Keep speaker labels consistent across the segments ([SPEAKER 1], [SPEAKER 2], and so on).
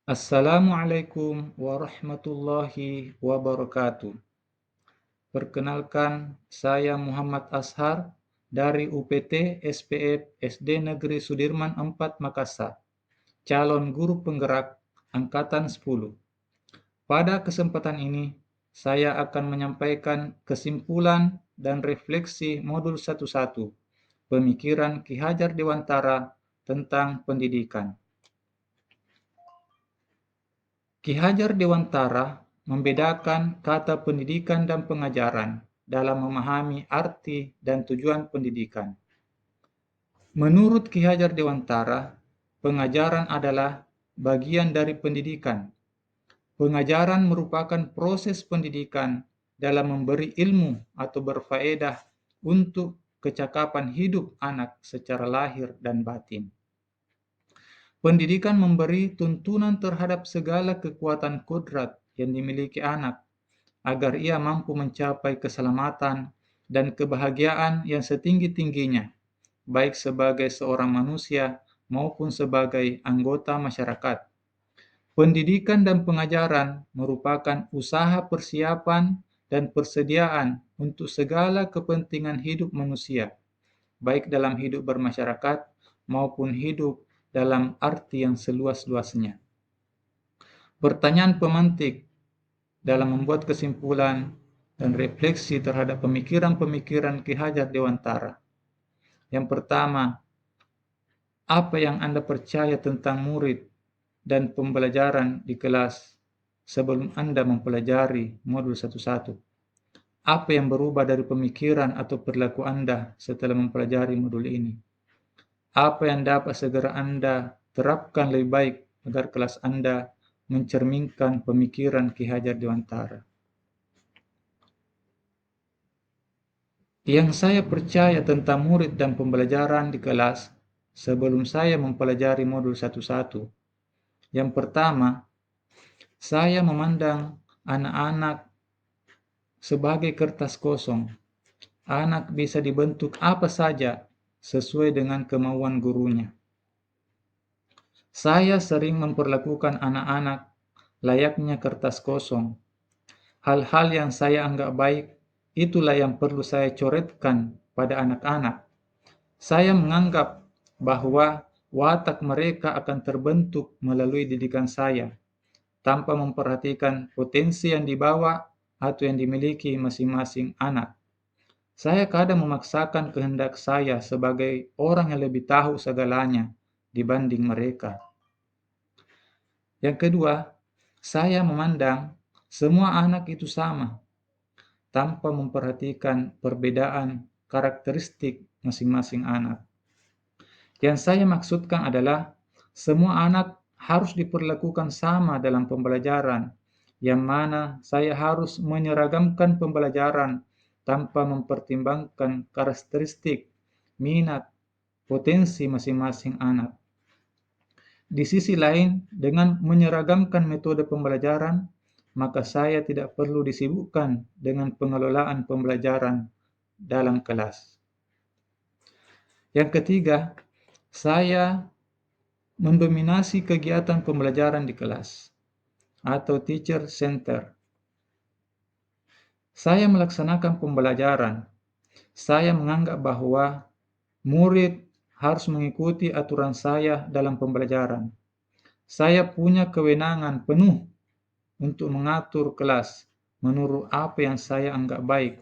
[SPEAKER 1] Assalamualaikum warahmatullahi wabarakatuh. Perkenalkan, saya Muhammad Ashar dari UPT SPF SD Negeri Sudirman 4 Makassar, calon guru penggerak Angkatan 10. Pada kesempatan ini, saya akan menyampaikan kesimpulan dan refleksi modul 11, Pemikiran Ki Hajar Dewantara tentang pendidikan. Ki Hajar Dewantara membedakan kata pendidikan dan pengajaran dalam memahami arti dan tujuan pendidikan. Menurut Ki Hajar Dewantara, pengajaran adalah bagian dari pendidikan. Pengajaran merupakan proses pendidikan dalam memberi ilmu atau berfaedah untuk kecakapan hidup anak secara lahir dan batin. Pendidikan memberi tuntunan terhadap segala kekuatan kodrat yang dimiliki anak, agar ia mampu mencapai keselamatan dan kebahagiaan yang setinggi-tingginya, baik sebagai seorang manusia maupun sebagai anggota masyarakat. Pendidikan dan pengajaran merupakan usaha persiapan dan persediaan untuk segala kepentingan hidup manusia, baik dalam hidup bermasyarakat maupun hidup dalam arti yang seluas-luasnya. Pertanyaan pemantik dalam membuat kesimpulan dan refleksi terhadap pemikiran-pemikiran Ki Hajar Dewantara. Yang pertama, apa yang Anda percaya tentang murid dan pembelajaran di kelas sebelum Anda mempelajari modul 11? Apa yang berubah dari pemikiran atau perilaku Anda setelah mempelajari modul ini? Apa yang dapat segera Anda terapkan lebih baik agar kelas Anda mencerminkan pemikiran Ki Hajar Dewantara? Yang saya percaya tentang murid dan pembelajaran di kelas sebelum saya mempelajari modul 11. Yang pertama, saya memandang anak-anak sebagai kertas kosong. Anak bisa dibentuk apa saja sesuai dengan kemauan gurunya. Saya sering memperlakukan anak-anak layaknya kertas kosong. Hal-hal yang saya anggap baik, itulah yang perlu saya coretkan pada anak-anak. Saya menganggap bahwa watak mereka akan terbentuk melalui didikan saya, tanpa memperhatikan potensi yang dibawa atau yang dimiliki masing-masing anak. Saya kadang memaksakan kehendak saya sebagai orang yang lebih tahu segalanya dibanding mereka. Yang kedua, saya memandang semua anak itu sama, tanpa memperhatikan perbedaan karakteristik masing-masing anak. Yang saya maksudkan adalah semua anak harus diperlakukan sama dalam pembelajaran, yang mana saya harus menyeragamkan pembelajaran tanpa mempertimbangkan karakteristik, minat, potensi masing-masing anak. Di sisi lain, dengan menyeragamkan metode pembelajaran, maka saya tidak perlu disibukkan dengan pengelolaan pembelajaran dalam kelas. Yang ketiga, saya mendominasi kegiatan pembelajaran di kelas atau teacher center. Saya melaksanakan pembelajaran. Saya menganggap bahwa murid harus mengikuti aturan saya dalam pembelajaran. Saya punya kewenangan penuh untuk mengatur kelas menurut apa yang saya anggap baik.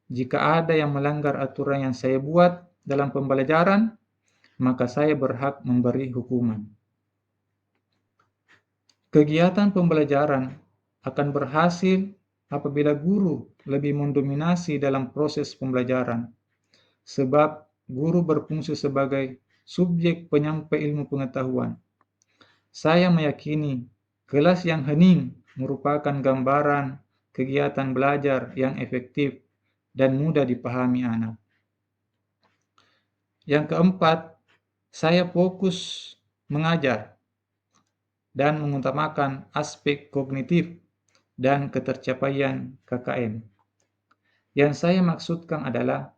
[SPEAKER 1] Jika ada yang melanggar aturan yang saya buat dalam pembelajaran, maka saya berhak memberi hukuman. Kegiatan pembelajaran akan berhasil apabila guru lebih mendominasi dalam proses pembelajaran, sebab guru berfungsi sebagai subjek penyampai ilmu pengetahuan. Saya meyakini kelas yang hening merupakan gambaran kegiatan belajar yang efektif dan mudah dipahami anak. Yang keempat, saya fokus mengajar dan mengutamakan aspek kognitif dan ketercapaian KKM. Yang saya maksudkan adalah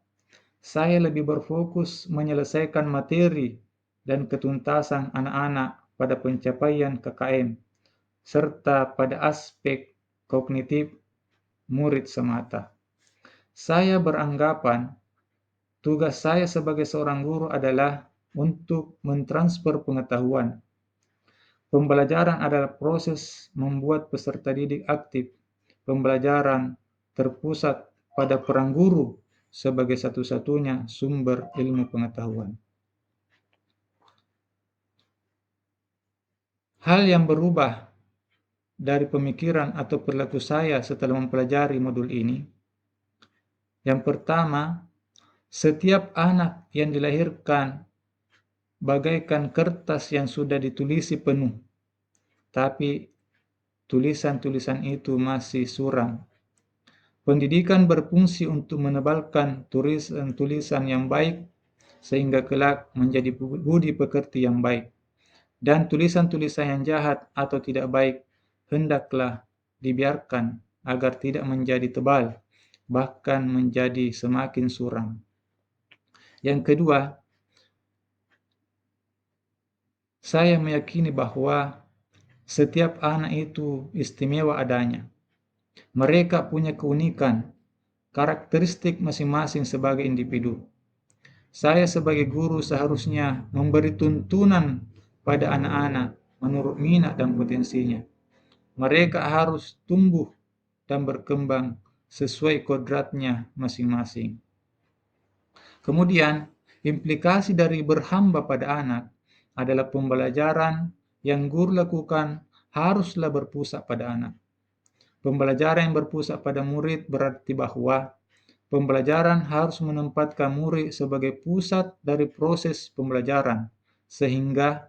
[SPEAKER 1] saya lebih berfokus menyelesaikan materi dan ketuntasan anak-anak pada pencapaian KKM, serta pada aspek kognitif murid semata. Saya beranggapan tugas saya sebagai seorang guru adalah untuk mentransfer pengetahuan. Pembelajaran adalah proses membuat peserta didik aktif. Pembelajaran terpusat pada peran guru sebagai satu-satunya sumber ilmu pengetahuan. Hal yang berubah dari pemikiran atau perilaku saya setelah mempelajari modul ini, yang pertama, setiap anak yang dilahirkan bagaikan kertas yang sudah ditulisi penuh, tapi tulisan-tulisan itu masih suram. Pendidikan berfungsi untuk menebalkan tulisan-tulisan yang baik sehingga kelak menjadi budi pekerti yang baik. Dan tulisan-tulisan yang jahat atau tidak baik hendaklah dibiarkan agar tidak menjadi tebal, bahkan menjadi semakin suram. Yang kedua, saya meyakini bahwa setiap anak itu istimewa adanya. Mereka punya keunikan, karakteristik masing-masing sebagai individu. Saya sebagai guru seharusnya memberi tuntunan pada anak-anak menurut minat dan potensinya. Mereka harus tumbuh dan berkembang sesuai kodratnya masing-masing. Kemudian, implikasi dari berhamba pada anak adalah pembelajaran yang guru lakukan haruslah berpusat pada anak. Pembelajaran yang berpusat pada murid berarti bahwa pembelajaran harus menempatkan murid sebagai pusat dari proses pembelajaran, sehingga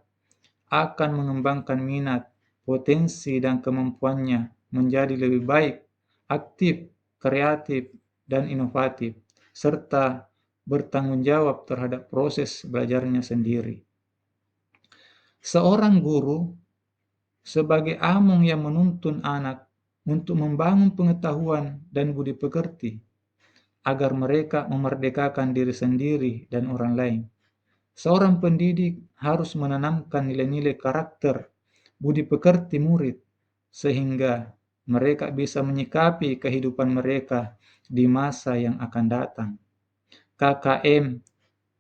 [SPEAKER 1] akan mengembangkan minat, potensi, dan kemampuannya menjadi lebih baik, aktif, kreatif, dan inovatif, serta bertanggung jawab terhadap proses belajarnya sendiri. Seorang guru sebagai among yang menuntun anak untuk membangun pengetahuan dan budi pekerti agar mereka memerdekakan diri sendiri dan orang lain. Seorang pendidik harus menanamkan nilai-nilai karakter, budi pekerti murid, sehingga mereka bisa menyikapi kehidupan mereka di masa yang akan datang. KKM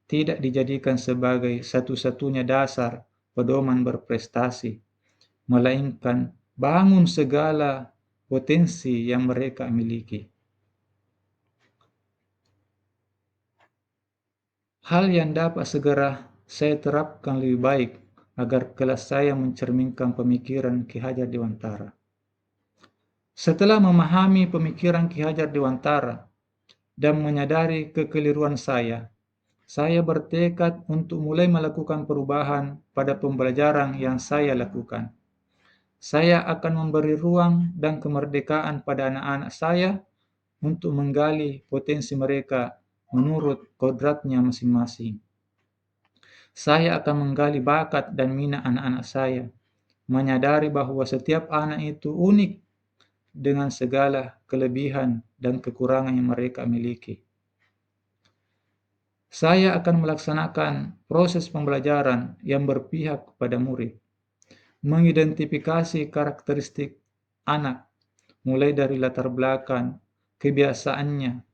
[SPEAKER 1] tidak dijadikan sebagai satu-satunya dasar pedoman berprestasi, melainkan bangun segala potensi yang mereka miliki. Hal yang dapat segera saya terapkan lebih baik agar kelas saya mencerminkan pemikiran Ki Hajar Dewantara. Setelah memahami pemikiran Ki Hajar Dewantara dan menyadari kekeliruan saya bertekad untuk mulai melakukan perubahan pada pembelajaran yang saya lakukan. Saya akan memberi ruang dan kemerdekaan pada anak-anak saya untuk menggali potensi mereka menurut kodratnya masing-masing. Saya akan menggali bakat dan minat anak-anak saya, menyadari bahwa setiap anak itu unik dengan segala kelebihan dan kekurangan yang mereka miliki. Saya akan melaksanakan proses pembelajaran yang berpihak kepada murid, mengidentifikasi karakteristik anak, mulai dari latar belakang, kebiasaannya,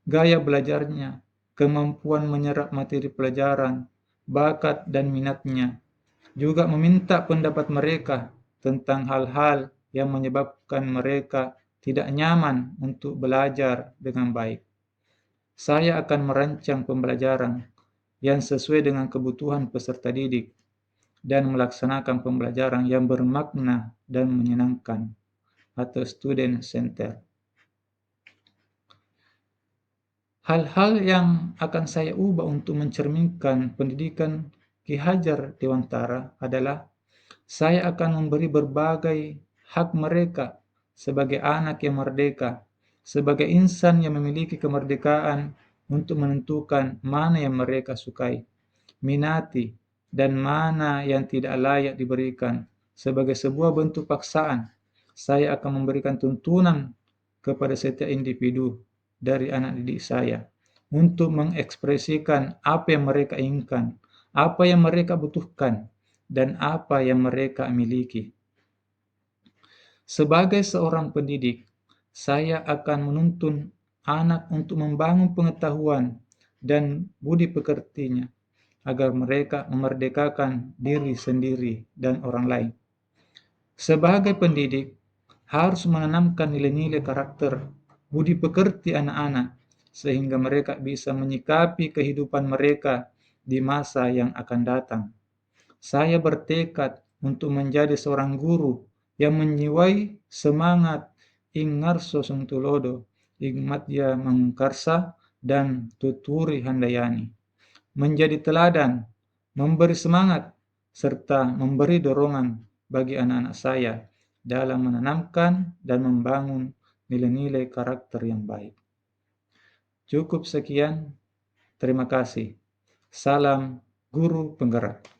[SPEAKER 1] gaya belajarnya, kemampuan menyerap materi pelajaran, bakat dan minatnya. Juga meminta pendapat mereka tentang hal-hal yang menyebabkan mereka tidak nyaman untuk belajar dengan baik. Saya akan merancang pembelajaran yang sesuai dengan kebutuhan peserta didik dan melaksanakan pembelajaran yang bermakna dan menyenangkan atau student center. Hal-hal yang akan saya ubah untuk mencerminkan pendidikan Ki Hajar Dewantara adalah saya akan memberi berbagai hak mereka sebagai anak yang merdeka, sebagai insan yang memiliki kemerdekaan untuk menentukan mana yang mereka sukai, minati, dan mana yang tidak layak diberikan. Sebagai sebuah bentuk paksaan, saya akan memberikan tuntunan kepada setiap individu dari anak didik saya untuk mengekspresikan apa yang mereka inginkan, apa yang mereka butuhkan, dan apa yang mereka miliki. Sebagai seorang pendidik, saya akan menuntun anak untuk membangun pengetahuan dan budi pekertinya agar mereka memerdekakan diri sendiri dan orang lain. Sebagai pendidik, harus menanamkan nilai-nilai karakter, budi pekerti anak-anak, sehingga mereka bisa menyikapi kehidupan mereka di masa yang akan datang. Saya bertekad untuk menjadi seorang guru yang menjiwai semangat ing ngarso tulodo, ing matya mangkarsa, dan tuturi handayani. Menjadi teladan, memberi semangat, serta memberi dorongan bagi anak-anak saya dalam menanamkan dan membangun nilai-nilai karakter yang baik. Cukup sekian, terima kasih. Salam Guru Penggerak.